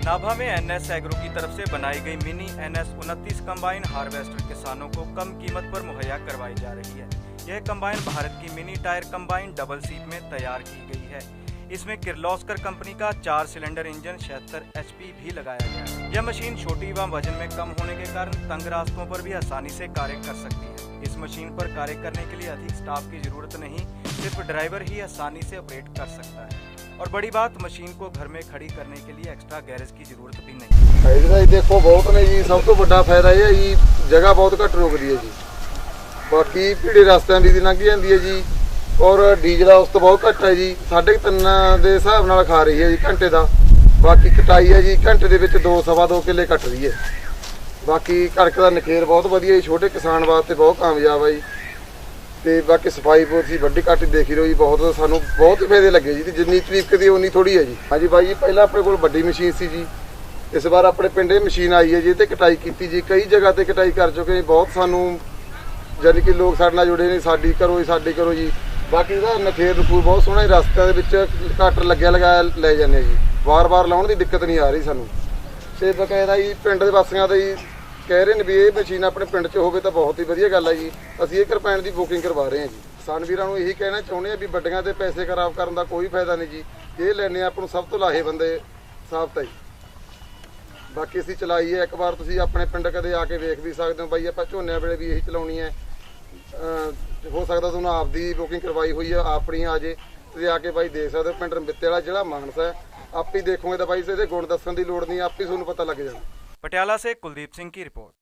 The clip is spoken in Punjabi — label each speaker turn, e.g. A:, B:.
A: नाभा में एनएस एग्रो की तरफ से बनाई गई मिनी NS-29 कंबाइन हार्वेस्टर किसानों को कम कीमत पर मुहैया करवाई जा रही है। यह कंबाइन भारत की mini tyre combine double seat में तैयार की गई है। इसमें किर्लोस्कर कंपनी का 4 सिलेंडर इंजन 76 HP भी लगाया गया है। यह मशीन छोटी व वजन में कम होने के कारण तंग रास्तों पर भी आसानी से कार्य कर सकती है। इस मशीन पर कार्य करने के लिए अधिक स्टाफ की जरूरत नहीं, सिर्फ ड्राइवर ही आसानी से ऑपरेट कर सकता है। और बड़ी बात, मशीन को घर में खड़ी करने के लिए एक्स्ट्रा गैरेज की जरूरत भी नहीं।
B: फायदा जी देखो बहुत ने जी। सब तो बड़ा फायदा यह है जी, जगह बहुत घट रोकती है जी। बाकी भीड़े रास्तिਆਂ ਦੀ ਲੰਘ ਜਾਂਦੀ ਹੈ ਜੀ। और डीजल उस तो बहुत घट है जी। 3.5 ਦੇ ਹਿਸਾਬ ਨਾਲ ਖਾ ਰਹੀ है जी घंटे ਦਾ। बाकी कटाई है जी घंटे ਦੇ ਵਿੱਚ 2-2.5 ਕਿੱਲੇ ਕੱਟ ਰਹੀ है। बाकी कणक ਦਾ ਨਖੇਰ ਬਹੁਤ ਵਧੀਆ ਜੀ, ਛੋਟੇ ਕਿਸਾਨ ਵਾਸਤੇ ਬਹੁਤ ਕਾਮਯਾਬ ਹੈ ਜੀ। ਤੇ ਬਾਕੀ ਸਫਾਈ ਪੋਥੀ ਵੱਡੀ ਘੱਟ ਦੇਖੀ ਰਹੋ ਜੀ। ਬਹੁਤ ਸਾਨੂੰ ਬਹੁਤ ਫਾਇਦੇ ਲੱਗੇ ਜੀ। ਜਿੰਨੀ ਤਰੀਕ ਦੀ ਉਨੀ ਥੋੜੀ ਹੈ ਜੀ। ਹਾਂਜੀ ਬਾਈ ਜੀ, ਪਹਿਲਾਂ ਆਪਣੇ ਕੋਲ ਵੱਡੀ ਮਸ਼ੀਨ ਸੀ ਜੀ। ਇਸ ਵਾਰ ਆਪਣੇ ਪਿੰਡੇ ਮਸ਼ੀਨ ਆਈ ਹੈ ਜੀ ਤੇ ਕਟਾਈ ਕੀਤੀ ਜੀ। ਕਈ ਜਗ੍ਹਾ ਤੇ ਕਟਾਈ ਕਰ ਚੁੱਕੇ ਜੀ। ਬਹੁਤ ਸਾਨੂੰ ਜਾਨੀ ਕਿ ਲੋਕ ਸਾਡੇ ਨਾਲ ਜੁੜੇ ਨੇ, ਸਾਡੀ ਕਰੋ ਜੀ। ਬਾਕੀ ਇਹਦਾ ਨਖੇਰ ਨਖੂਰ ਬਹੁਤ ਸੋਹਣਾ ਹੀ, ਰਸਤਿਆਂ ਦੇ ਵਿੱਚ ਘੱਟ ਲੱਗਿਆ ਲਗਾਇਆ ਲੈ ਜਾਂਦੇ ਜੀ। ਵਾਰ-ਵਾਰ ਲਾਉਣ ਦੀ ਦਿੱਕਤ ਨਹੀਂ ਆ ਰਹੀ ਸਾਨੂੰ। ਤੇ ਬਕਾਇਦਾ ਜੀ ਪਿੰਡ ਦੇ ਵਾਸੀਆਂ ਦਾ ਜੀ ਕਹਿ ਰਹੇ ਨੇ ਵੀ ਇਹ ਮਸ਼ੀਨ ਆਪਣੇ ਪਿੰਡ 'ਚ ਹੋਵੇ ਤਾਂ ਬਹੁਤ ਹੀ ਵਧੀਆ ਗੱਲ ਹੈ ਜੀ। ਅਸੀਂ ਇਹ ਕੰਬਾਈਨ ਦੀ ਬੁਕਿੰਗ ਕਰਵਾ ਰਹੇ ਹਾਂ ਜੀ। ਕਿਸਾਨ ਵੀਰਾਂ ਨੂੰ ਇਹੀ ਕਹਿਣਾ ਚਾਹੁੰਦੇ ਆ ਵੀ ਵੱਡੀਆਂ ਤੇ ਪੈਸੇ ਖਰਾਬ ਕਰਨ ਦਾ ਕੋਈ ਫਾਇਦਾ ਨਹੀਂ ਜੀ। ਇਹ ਲੈਣੇ ਆਪਾਂ ਨੂੰ ਸਭ ਤੋਂ ਲਾਹੇਵੰਦ ਸਾਬਤ ਹੈ ਜੀ। ਬਾਕੀ ਅਸੀਂ ਚਲਾਈ ਹੈ, ਇੱਕ ਵਾਰ ਤੁਸੀਂ ਆਪਣੇ ਪਿੰਡ ਕਦੇ ਆ ਕੇ ਵੇਖ ਵੀ ਸਕਦੇ ਹੋ। ਬਾਈ ਆਪਾਂ ਝੋਨਿਆਂ ਵੇਲੇ ਵੀ ਇਹੀ ਚਲਾਉਣੀ ਹੈ। ਹੋ ਸਕਦਾ ਤੁਹਾਨੂੰ ਆਪਦੀ ਬੁਕਿੰਗ ਕਰਵਾਈ ਹੋਈ ਹੈ, ਆਪਣੀ ਆ ਜੇ ਤੁਸੀਂ ਆ ਕੇ ਬਾਈ ਦੇਖ ਸਕਦੇ ਹੋ। ਪਿੰਡ ਰੰਬਿੱਤੇ ਵਾਲਾ ਜਿਹੜਾ ਮਾਨਸਾ ਹੈ, ਆਪੇ ਦੇਖੋਗੇ ਤਾਂ ਬਾਈ ਇਹਦੇ ਗੁਣ ਦੱਸਣ ਦੀ ਲੋੜ ਨਹੀਂ, ਆਪੇ ਤੁਹਾਨੂੰ ਪਤਾ ਲੱਗ ਜਾਣਾ।
A: पटियाला से कुलदीप सिंह की रिपोर्ट।